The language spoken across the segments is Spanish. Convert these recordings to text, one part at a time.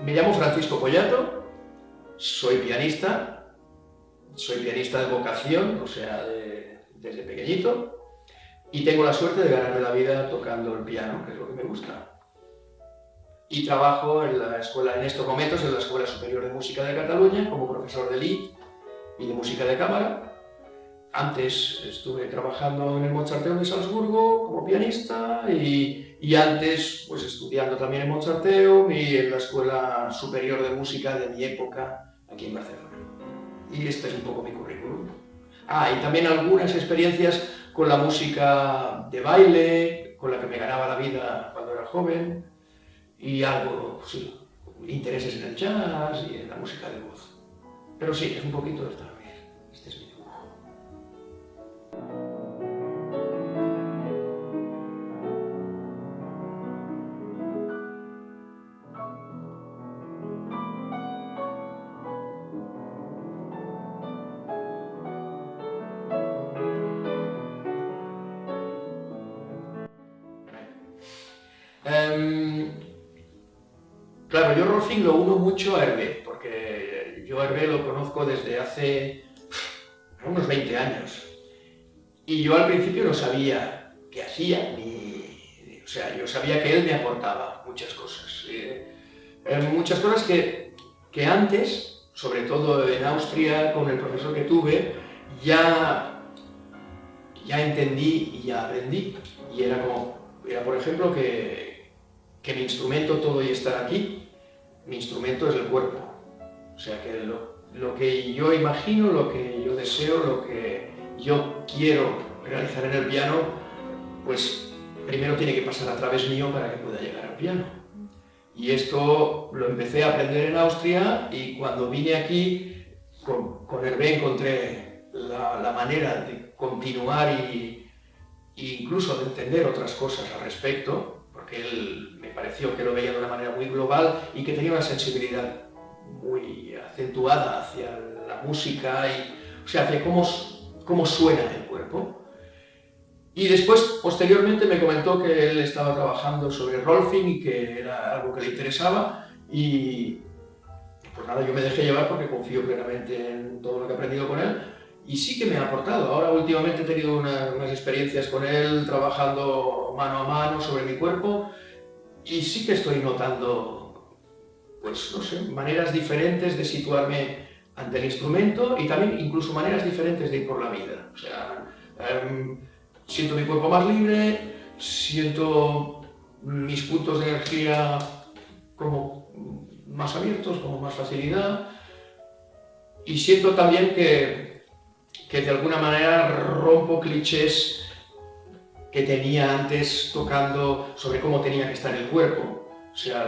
Me llamo Francisco Pollato, soy pianista de vocación, o sea, desde pequeñito, y tengo la suerte de ganarme la vida tocando el piano, que es lo que me gusta. Y trabajo en estos momentos en la Escuela Superior de Música de Cataluña como profesor de lied y de música de cámara. Antes estuve trabajando en el Mozarteum de Salzburgo como pianista y antes pues estudiando también en Mozarteum y en la Escuela Superior de Música de mi época aquí en Barcelona. Y este es un poco mi currículum. Y también algunas experiencias con la música de baile, con la que me ganaba la vida cuando era joven, y algo, sí, intereses en el jazz y en la música de voz. Pero sí, es un poquito esto también. Este es mi dibujo. Claro, yo Rolfing lo uno mucho a Hervé, porque yo a Hervé lo conozco desde hace unos 20 años. Y yo al principio no sabía qué hacía, o sea, yo sabía que él me aportaba muchas cosas. Muchas cosas que antes, sobre todo en Austria, con el profesor que tuve, ya entendí y ya aprendí. Y era por ejemplo, que mi instrumento, todo y estar aquí, mi instrumento es el cuerpo. O sea, que lo que yo imagino, lo que yo deseo, lo que yo quiero realizar en el piano, pues primero tiene que pasar a través mío para que pueda llegar al piano. Y esto lo empecé a aprender en Austria y cuando vine aquí, con Hervé encontré la manera de continuar e incluso de entender otras cosas al respecto, porque él me pareció que lo veía de una manera muy global y que tenía una sensibilidad muy acentuada hacia la música, o sea, hacia cómo suena el cuerpo. Y después, posteriormente, me comentó que él estaba trabajando sobre Rolfing y que era algo que le interesaba y pues nada, yo me dejé llevar porque confío plenamente en todo lo que he aprendido con él y sí que me ha aportado. Ahora últimamente he tenido unas experiencias con él trabajando mano a mano sobre mi cuerpo y sí que estoy notando, pues no sé, maneras diferentes de situarme ante el instrumento y también incluso maneras diferentes de ir por la vida. O sea, siento mi cuerpo más libre, siento mis puntos de energía como más abiertos, con más facilidad, y siento también que de alguna manera rompo clichés que tenía antes tocando sobre cómo tenía que estar el cuerpo. O sea,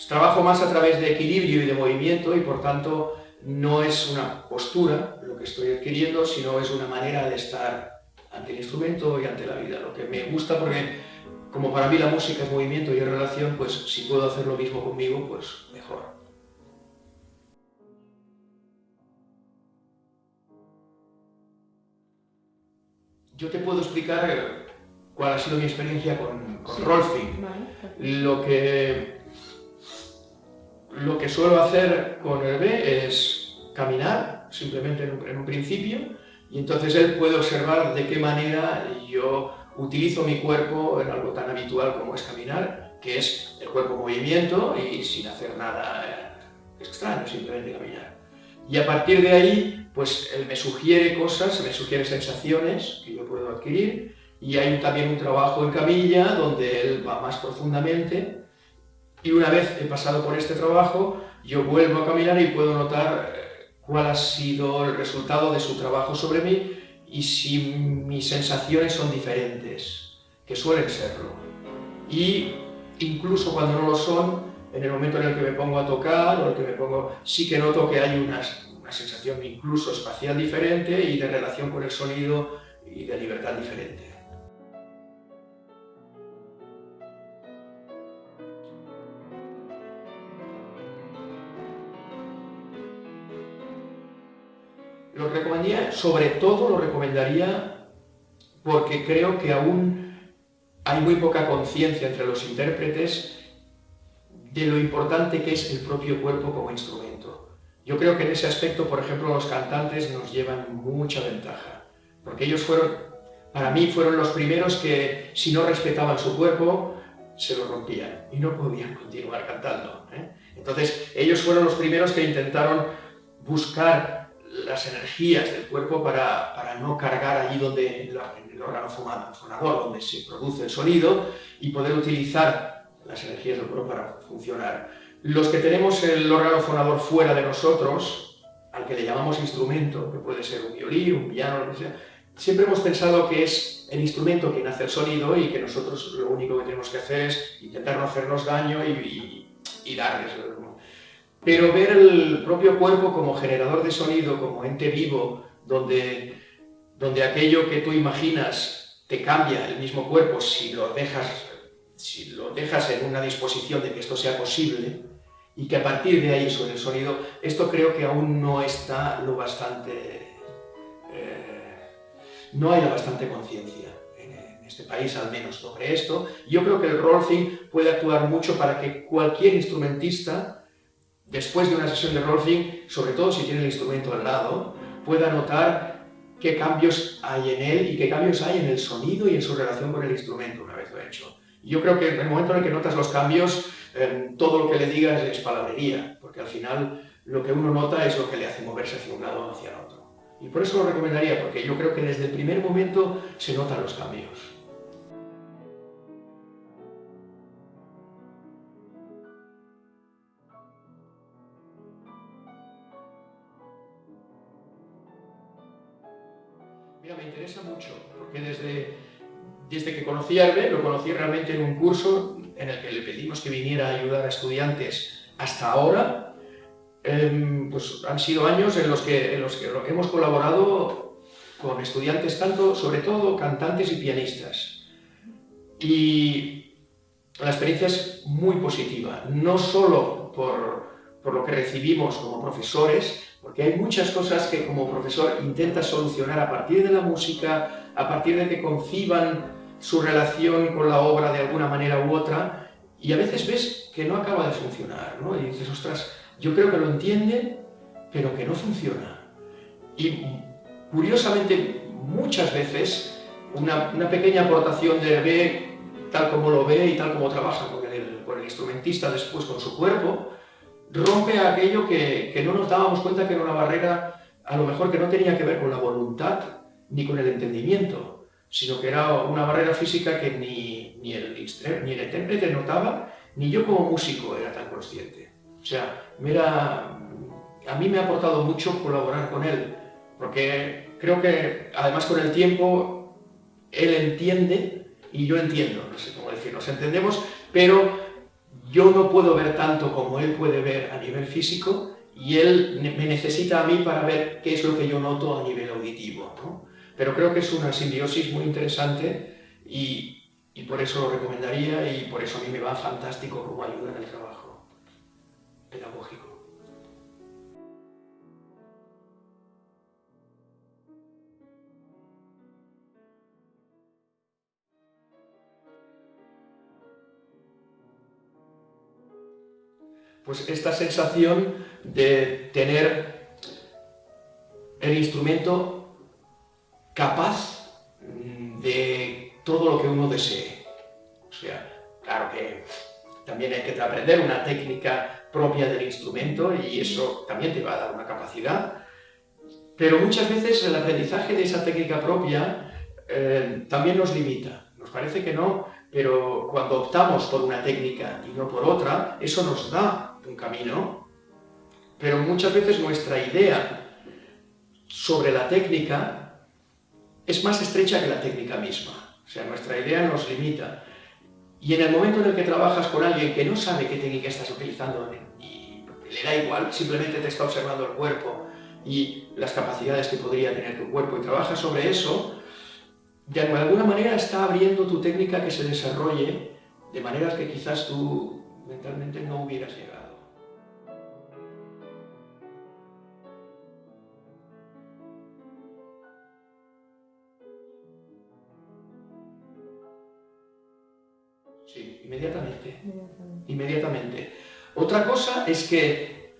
trabajo más a través de equilibrio y de movimiento y por tanto no es una postura lo que estoy adquiriendo, sino es una manera de estar ante el instrumento y ante la vida, lo que me gusta porque como para mí la música es movimiento y es relación, pues si puedo hacer lo mismo conmigo, pues mejor. Yo te puedo explicar cuál ha sido mi experiencia con Rolfing. Vale. Lo que suelo hacer con Hervé es caminar, simplemente en un principio, y entonces él puede observar de qué manera yo utilizo mi cuerpo en algo tan habitual como es caminar, que es el cuerpo en movimiento y sin hacer nada extraño, simplemente caminar. Y a partir de ahí, pues él me sugiere cosas, me sugiere sensaciones que yo puedo adquirir, y hay también un trabajo en camilla donde él va más profundamente, y una vez he pasado por este trabajo, yo vuelvo a caminar y puedo notar cuál ha sido el resultado de su trabajo sobre mí y si mis sensaciones son diferentes, que suelen serlo. Y incluso cuando no lo son, en el momento en el que me pongo a tocar, o el que sí que noto que hay una sensación incluso espacial diferente y de relación con el sonido y de libertad diferente. Lo recomendaría, sobre todo lo recomendaría porque creo que aún hay muy poca conciencia entre los intérpretes de lo importante que es el propio cuerpo como instrumento. Yo creo que en ese aspecto, por ejemplo, los cantantes nos llevan mucha ventaja, porque ellos para mí fueron los primeros que, si no respetaban su cuerpo, se lo rompían y no podían continuar cantando, ¿eh? Entonces, ellos fueron los primeros que intentaron buscar las energías del cuerpo para no cargar allí en el órgano fonador, donde se produce el sonido, y poder utilizar las energías del cuerpo para funcionar. Los que tenemos el órgano fonador fuera de nosotros, al que le llamamos instrumento, que puede ser un violín, un piano, lo que sea, siempre hemos pensado que es el instrumento quien hace el sonido y que nosotros lo único que tenemos que hacer es intentar no hacernos daño y darles. Pero ver el propio cuerpo como generador de sonido, como ente vivo, donde aquello que tú imaginas te cambia el mismo cuerpo si lo dejas en una disposición de que esto sea posible, y que a partir de ahí suene el sonido, esto creo que aún no está lo bastante... no hay la bastante conciencia en este país, al menos, sobre esto. Yo creo que el rolfing puede actuar mucho para que cualquier instrumentista, después de una sesión de rolfing, sobre todo si tiene el instrumento al lado, pueda notar qué cambios hay en él y qué cambios hay en el sonido y en su relación con el instrumento una vez lo hecho. Yo creo que en el momento en el que notas los cambios, todo lo que le digas es palabrería, porque al final lo que uno nota es lo que le hace moverse hacia un lado o hacia el otro. Y por eso lo recomendaría, porque yo creo que desde el primer momento se notan los cambios. Mira, me interesa mucho, porque desde que conocí a Hervé, lo conocí realmente en un curso en el que le pedimos que viniera a ayudar a estudiantes hasta ahora. Pues han sido años en los que hemos colaborado con estudiantes, sobre todo cantantes y pianistas. Y la experiencia es muy positiva, no solo por lo que recibimos como profesores, porque hay muchas cosas que como profesor intentas solucionar a partir de la música, a partir de que conciban su relación con la obra de alguna manera u otra, y a veces ves que no acaba de funcionar, ¿no? Y dices, ostras, yo creo que lo entiende, pero que no funciona. Y curiosamente, muchas veces, una pequeña aportación de Hervé, tal como lo ve y tal como trabaja con el instrumentista después con su cuerpo, rompe aquello que no nos dábamos cuenta que era una barrera, a lo mejor que no tenía que ver con la voluntad ni con el entendimiento, sino que era una barrera física que ni el intérprete notaba, ni yo como músico era tan consciente. O sea, a mí me ha aportado mucho colaborar con él, porque creo que además con el tiempo él entiende y yo entiendo, no sé cómo decirlo, nos entendemos, pero yo no puedo ver tanto como él puede ver a nivel físico y él me necesita a mí para ver qué es lo que yo noto a nivel auditivo, ¿no? Pero creo que es una simbiosis muy interesante y por eso lo recomendaría y por eso a mí me va fantástico como ayuda en el trabajo pedagógico. Pues esta sensación de tener el instrumento capaz de todo lo que uno desee. O sea, claro que también hay que aprender una técnica propia del instrumento y eso también te va a dar una capacidad, pero muchas veces el aprendizaje de esa técnica propia también nos limita. Nos parece que no, pero cuando optamos por una técnica y no por otra, eso nos da un camino, pero muchas veces nuestra idea sobre la técnica es más estrecha que la técnica misma. O sea, nuestra idea nos limita. Y en el momento en el que trabajas con alguien que no sabe qué técnica estás utilizando y le da igual, simplemente te está observando el cuerpo y las capacidades que podría tener tu cuerpo y trabajas sobre eso, de alguna manera está abriendo tu técnica que se desarrolle de maneras que quizás tú mentalmente no hubieras llegado. Sí, inmediatamente. Inmediatamente. Otra cosa es que,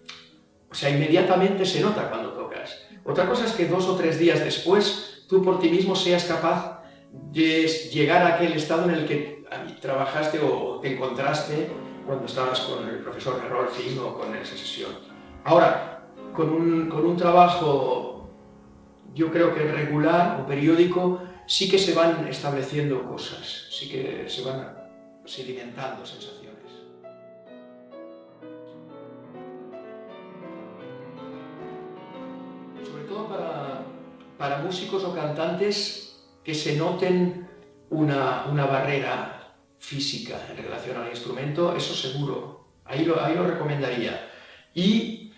o sea, inmediatamente se nota cuando tocas. Otra cosa es que 2 o 3 días después tú por ti mismo seas capaz de llegar a aquel estado en el que trabajaste o te encontraste cuando estabas con el profesor de Rolfing o con esa sesión. Ahora, con un trabajo, yo creo que regular o periódico, sí que se van estableciendo cosas, sí que se van sedimentando sensaciones. Sobre todo para músicos o cantantes que se noten una barrera física en relación al instrumento, eso seguro, ahí lo recomendaría. Y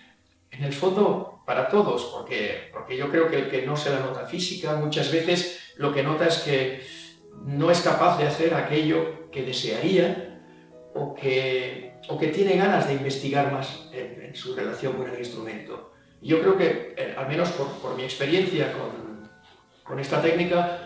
en el fondo, para todos, porque yo creo que el que no se la nota física, muchas veces lo que nota es que no es capaz de hacer aquello que desearía o que tiene ganas de investigar más en su relación con el instrumento. Yo creo que, al menos por mi experiencia con esta técnica,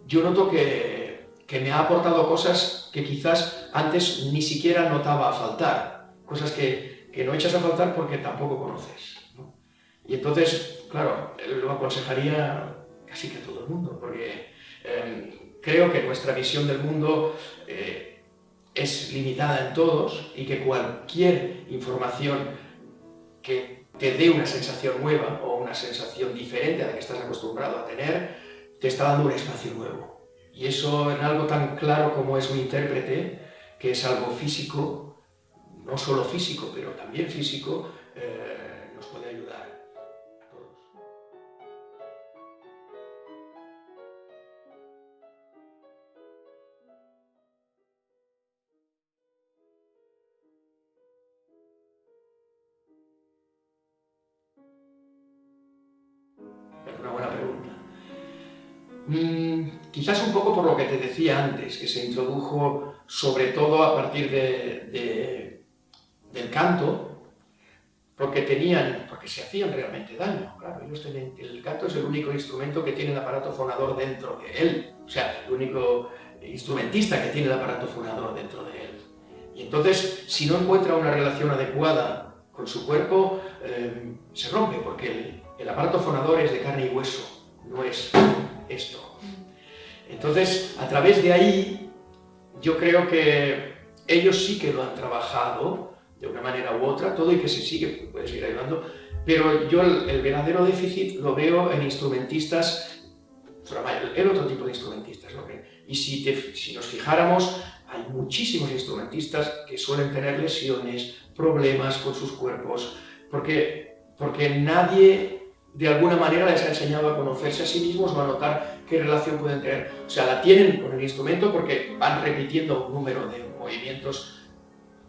yo noto que me ha aportado cosas que quizás antes ni siquiera notaba faltar, cosas que no echas a faltar porque tampoco conoces, ¿no? Y entonces, claro, lo aconsejaría casi que a todo el mundo, porque creo que nuestra visión del mundo es limitada en todos y que cualquier información que te dé una sensación nueva o una sensación diferente a la que estás acostumbrado a tener, te está dando un espacio nuevo. Y eso en algo tan claro como es un intérprete, que es algo físico, no solo físico, pero también físico, nos puede ayudar a todos. Es una buena pregunta. Quizás un poco por lo que te decía antes, que se introdujo sobre todo a partir del canto, porque se hacían realmente daño, claro. El canto es el único instrumento que tiene el aparato fonador dentro de él, o sea, el único instrumentista que tiene el aparato fonador dentro de él. Y entonces, si no encuentra una relación adecuada con su cuerpo, se rompe, porque el aparato fonador es de carne y hueso, no es esto. Entonces, a través de ahí, yo creo que ellos sí que lo han trabajado de una manera u otra, todo, y que puede seguir ayudando, pero yo el verdadero déficit lo veo en instrumentistas, en otro tipo de instrumentistas, ¿no? Y si nos fijáramos, hay muchísimos instrumentistas que suelen tener lesiones, problemas con sus cuerpos, porque nadie de alguna manera les ha enseñado a conocerse a sí mismos o a notar qué relación pueden tener. O sea, la tienen con el instrumento porque van repitiendo un número de movimientos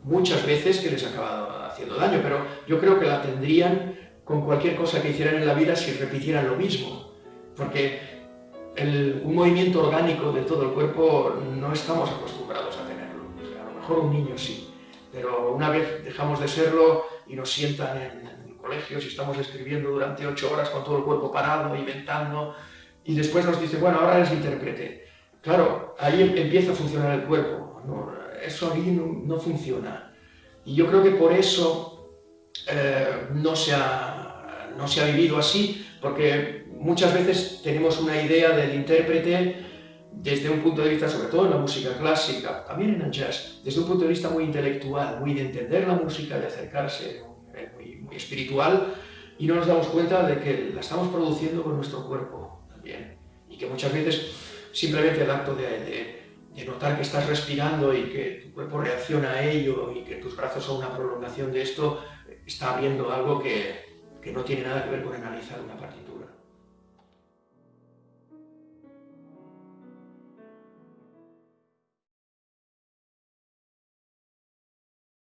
muchas veces que les acaba haciendo daño, pero yo creo que la tendrían con cualquier cosa que hicieran en la vida si repitieran lo mismo, porque un movimiento orgánico de todo el cuerpo no estamos acostumbrados a tenerlo. O sea, a lo mejor un niño sí, pero una vez dejamos de serlo y nos sientan en colegios y estamos escribiendo durante 8 horas con todo el cuerpo parado, inventando, y después nos dice, bueno, ahora eres intérprete. Claro, ahí empieza a funcionar el cuerpo, ¿no? Eso ahí no funciona. Y yo creo que por eso no se ha vivido así, porque muchas veces tenemos una idea del intérprete desde un punto de vista, sobre todo en la música clásica, también en el jazz, desde un punto de vista muy intelectual, muy de entender la música, de acercarse, muy espiritual, y no nos damos cuenta de que la estamos produciendo con nuestro cuerpo también, y que muchas veces simplemente el acto de notar que estás respirando y que tu cuerpo reacciona a ello y que tus brazos son una prolongación de esto, está abriendo algo que no tiene nada que ver con analizar una partitura.